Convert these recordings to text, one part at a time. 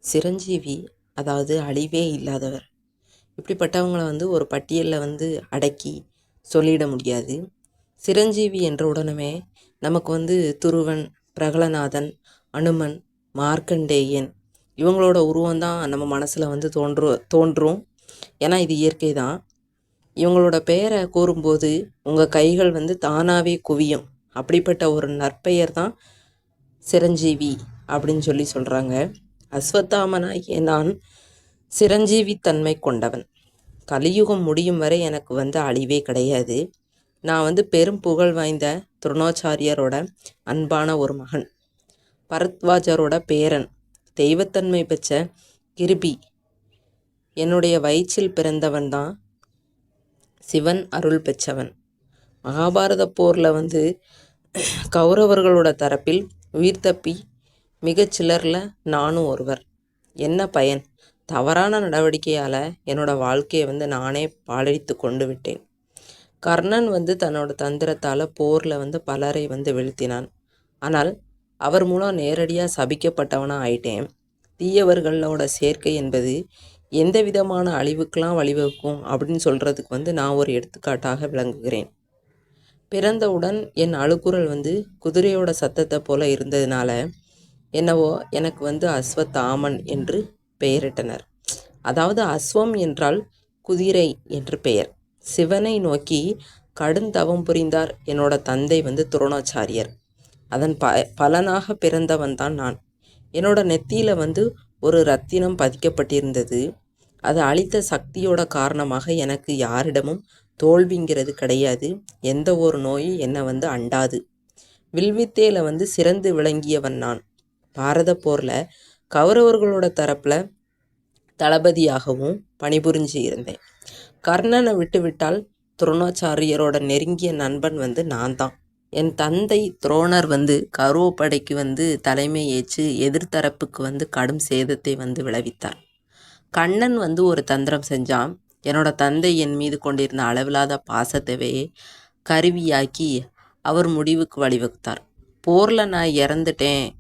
சிரஞ்சீவி, அதாவது அழிவே இல்லாதவர். இப்படிப்பட்டவங்கள ஒரு பட்டியலில் அடக்கி சொல்லிட முடியாது. சிரஞ்சீவி என்ற உடனே நமக்கு துருவன், பிரகலநாதன், அனுமன், மார்க்கண்டேயன் இவங்களோட உருவம்தான் நம்ம மனசில் தோன்றும். ஏன்னா இது இயற்கை தான். இவங்களோட பெயரை கூறும்போது உங்கள் கைகள் தானாகவே குவியும். அப்படிப்பட்ட ஒரு நற்பெயர் தான் சிரஞ்சீவி அப்படின்னு சொல்கிறாங்க. அஸ்வத்தாமனாகிய நான் சிரஞ்சீவித்தன்மை கொண்டவன். கலியுகம் முடியும் வரை எனக்கு அழிவே கிடையாது. நான் பெரும் புகழ் வாய்ந்த துரோணாச்சாரியரோட அன்பான ஒரு மகன், பரத்வாஜரோட பேரன், தெய்வத்தன்மை பெற்ற கிருபி என்னுடைய வயிற்றில் பிறந்தவன் தான் சிவன் அருள் பெற்றவன். மகாபாரத போரில் கௌரவர்களோட தரப்பில் உயிர் தப்பி மிகச்சிலரில் நானும் ஒருவர். என்ன பயன்? தவறான நடவடிக்கையால் என்னோட வாழ்க்கையை நானே பாழடித்து கொண்டு விட்டேன். கர்ணன் தன்னோட தந்திரத்தால் போரில் பலரை வீழ்த்தினான். ஆனால் அவர் மூலம் நேரடியாக சபிக்கப்பட்டவனாக ஆயிட்டேன். தீயவர்களோட சேர்க்கை என்பது எந்த விதமான அழிவுக்கெல்லாம் வழிவகுக்கும் அப்படின்னு சொல்கிறதுக்கு நான் ஒரு எடுத்துக்காட்டாக விளங்குகிறேன். பிறந்தவுடன் என் அழுகுரல் குதிரையோட சத்தத்தை போல இருந்ததுனால என்னவோ எனக்கு அஸ்வத்தாமன் என்று பெயரிட்டனர். அதாவது அஸ்வம் என்றால் குதிரை என்று பெயர். சிவனை நோக்கி கடுந்தவம் புரிந்தார் என்னோட தந்தை துரோணாச்சாரியர். அதன் பலனாக பிறந்தவன் தான் நான். என்னோட நெத்தியில் ஒரு ரத்தினம் பதிக்கப்பட்டிருந்தது. அது அளித்த சக்தியோட காரணமாக எனக்கு யாரிடமும் தோல்விங்கிறது கிடையாது. எந்த ஒரு நோயும் என்னை அண்டாது. வில்வித்தையில் சிறந்து விளங்கியவன் நான். பாரத போரில் கௌரவர்களோட தரப்பில் தளபதியாகவும் பணிபுரிஞ்சு இருந்தேன். கர்ணனை விட்டுவிட்டால் துரோணாச்சாரியரோட நெருங்கிய நண்பன் நான் தான். என் தந்தை துரோணர் கௌரவப்படைக்கு தலைமை ஏற்று எதிர்த்தரப்புக்கு கடும் சேதத்தை விளைவித்தார். கண்ணன் ஒரு தந்திரம் செஞ்சான். என்னோட தந்தை என் மீது கொண்டிருந்த அளவில்லாத பாசத்தவே கருவியாக்கி அவர் முடிவுக்கு வழிவகுத்தார். போரில் நான் இறந்துட்டேன்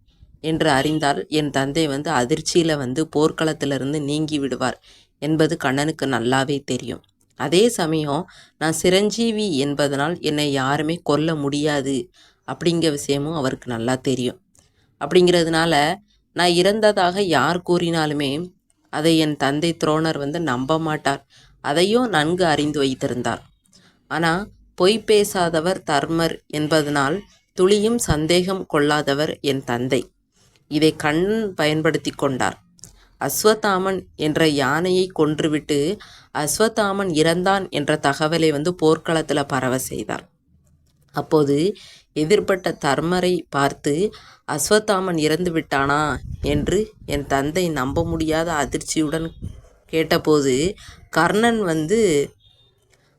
என்று அறிந்தால் என் தந்தை அதிர்ச்சியில் போர்க்களத்திலிருந்து நீங்கி விடுவார் என்பது கண்ணனுக்கு நல்லாவே தெரியும். அதே சமயம் நான் சிரஞ்சீவி என்பதனால் என்னை யாருமே கொல்ல முடியாது அப்படிங்கிற விஷயமும் அவருக்கு நல்லா தெரியும். அப்படிங்கிறதுனால நான் இறந்ததாக யார் கூறினாலுமே அதை என் தந்தை துரோணர் நம்ப மாட்டார். அதையும் நன்கு அறிந்து வைத்திருந்தார். ஆனால் பொய் பேசாதவர் தர்மர் என்பதனால் துளியும் சந்தேகம் கொள்ளாதவர் என் தந்தை. இதை கண்ணன் பயன்படுத்தி கொண்டார். அஸ்வத்தாமன் என்ற யானையை கொன்றுவிட்டு அஸ்வத்தாமன் இறந்தான் என்ற தகவலை போர்க்களத்தில் பரவ செய்தார். அப்போது எதிர்பட்ட தர்மரை பார்த்து அஸ்வத்தாமன் இறந்து விட்டானா என்று என் தந்தை நம்ப முடியாத அதிர்ச்சியுடன் கேட்டபோது கர்ணன்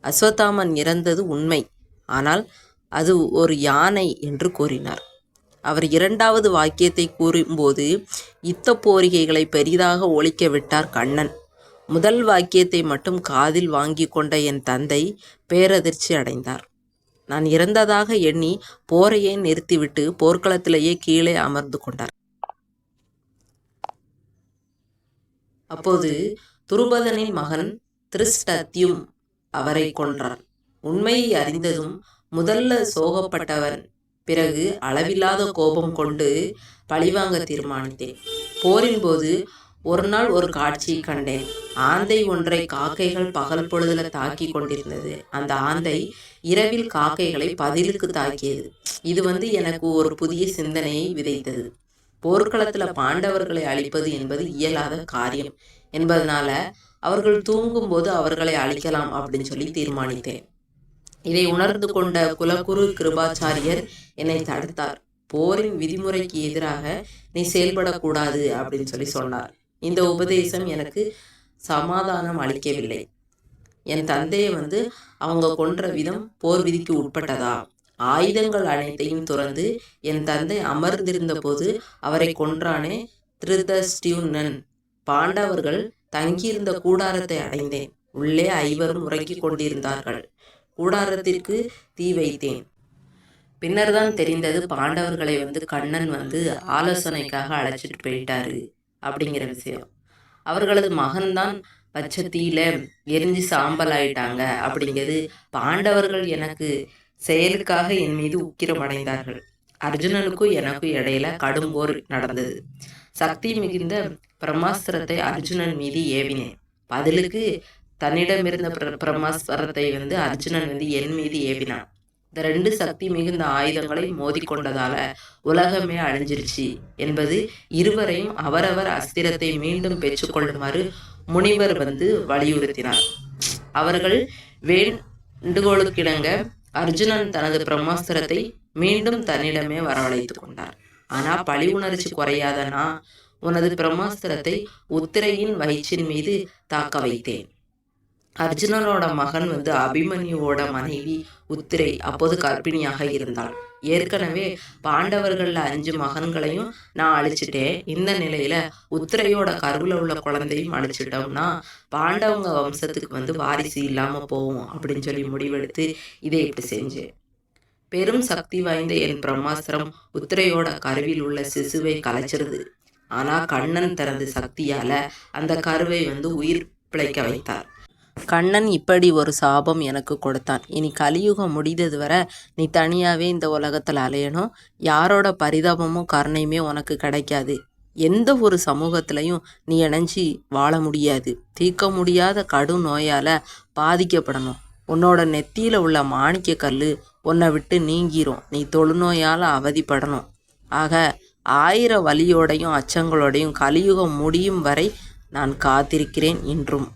அஸ்வத்தாமன் இறந்தது உண்மை, ஆனால் அது ஒரு யானை என்று கூறினார். அவர் இரண்டாவது வாக்கியத்தை கூறும்போது யுத்த போரிகைகளை பெரிதாக ஒலிக்க விட்டார் கண்ணன். முதல் வாக்கியத்தை மட்டும் காதில் வாங்கி கொண்ட என் தந்தை பேரதிர்ச்சி அடைந்தார். நான் இறந்ததாக எண்ணி போரையே நிறுத்திவிட்டு போர்க்களத்திலேயே கீழே அமர்ந்து கொண்டார். அப்போது துருபதனின் மகன் திருஷ்டத்யும் அவரை கொன்றான். உண்மையை அறிந்ததும் முதல்ல சோகப்பட்டவன், பிறகு அளவில்லாத கோபம் கொண்டு பழிவாங்க தீர்மானித்தேன். போரின் போது ஒரு நாள் ஒரு காட்சியை கண்டேன். ஆந்தை ஒன்றை காக்கைகள் பகல் பொழுதுல தாக்கி கொண்டிருந்தது. அந்த ஆந்தை இரவில் காக்கைகளை பதிலுக்கு தாக்கியது. இது எனக்கு ஒரு புதிய சிந்தனையை விதைத்தது. போர்க்களத்தில் பாண்டவர்களை அழிப்பது என்பது இயலாத காரியம் என்பதனால அவர்கள் தூங்கும்போது அவர்களை அழிக்கலாம் அப்படின்னு தீர்மானித்தேன். இதை உணர்ந்து கொண்ட குலகுரு கிருபாச்சாரியர் என்னை தடுத்தார். போரின் விதிமுறைக்கு எதிராக நீ செயல்படக்கூடாது அப்படின்னு சொன்னார். இந்த உபதேசம் எனக்கு சமாதானம் அளிக்கவில்லை. என் தந்தையை அவங்க கொன்ற விதம் போர் விதிக்கு உட்பட்டதா? ஆயுதங்கள் அனைத்தையும் துறந்து என் தந்தை அமர்ந்திருந்த போது அவரை கொன்றானே திருதஷ்டியும்னன். பாண்டவர்கள் தங்கியிருந்த கூடாரத்தை அடைந்தேன். உள்ளே ஐவரும் உறங்கிக் கொண்டிருந்தார்கள். கூடாரத்திற்கு தீ வைத்தேன். பின்னர் தான் தெரிந்தது பாண்டவர்களை கண்ணன் ஆலோசனைக்காக அழைச்சிட்டு போயிட்டாரு அப்படிங்கிற விஷயம். அவர்களது மகன்தான் பச்சத்தீயில எரிஞ்சு சாம்பல் ஆயிட்டாங்க அப்படிங்கிறது. பாண்டவர்கள் எனக்கு செயலுக்காக என் மீது உக்கிரமடைந்தார்கள். அர்ஜுனனுக்கும் எனக்கும் இடையில கடும் போர் நடந்தது. சக்தி மிகுந்த பிரம்மாஸ்திரத்தை அர்ஜுனன் மீது ஏவினேன். பதிலுக்கு தன்னிடமிருந்த பிரம்மாஸ்திரத்தை அர்ஜுனன் என் மீது ஏவினான். இந்த 2 சக்தி மிகுந்த ஆயுதங்களை மோதிக்கொண்டதால உலகமே அழிஞ்சிருச்சு என்பது இருவரையும் அவரவர் அஸ்திரத்தை மீண்டும் பெற்றுக்கொள்ளுமாறு முனிவர் வலியுறுத்தினார். அவர்கள் வேண்டுகோளுக்கிணங்க அர்ஜுனன் தனது பிரம்மாஸ்திரத்தை மீண்டும் தன்னிடமே வரவழைத்து கொண்டார். ஆனா பழி உணர்ச்சி குறையாதனா உனது பிரம்மாஸ்திரத்தை உத்திரையின் வயிற்றின் மீது தாக்க வைத்தேன். அர்ஜுனனோட மகன் அபிமன்யுவோட மனைவி உத்திரை அப்போது கர்ப்பிணியாக இருந்தாள். ஏற்கனவே பாண்டவர்கள்ல 5 மகன்களையும் நான் அழிச்சிட்டேன். இந்த நிலையில உத்திரையோட கருவுல உள்ள குழந்தையும் அழிச்சிட்டோம்னா பாண்டவங்க வம்சத்துக்கு வாரிசு இல்லாம போவோம் அப்படின்னு சொல்லி முடிவெடுத்து இதை இப்படி செஞ்சேன். பெரும் சக்தி வாய்ந்த என் பிரம்மாஸ்திரம் உத்திரையோட கருவில் உள்ள சிசுவை கலைச்சிருது. ஆனா கண்ணன் தனது சக்தியால அந்த கருவை உயிர் பிழைக்க வைத்தார். கண்ணன் இப்படி ஒரு சாபம் எனக்கு கொடுத்தான். இனி கலியுகம் முடிந்தது வரை நீ தனியாவே இந்த உலகத்துல அலையணும். யாரோட பரிதாபமும் கருணையுமே உனக்கு கிடைக்காது. எந்த ஒரு சமூகத்திலையும் நீ இணைஞ்சி வாழ முடியாது. தீர்க்க முடியாத கடும் நோயால பாதிக்கப்படணும். உன்னோட நெத்தியில உள்ள மாணிக்க கல்லு உன்னை விட்டு நீங்கிரும். நீ தொழுநோயால அவதிப்படணும். ஆக 1000 வலியோடையும் அச்சங்களோடையும் கலியுகம் முடியும் வரை நான் காத்திருக்கிறேன் இன்றும்.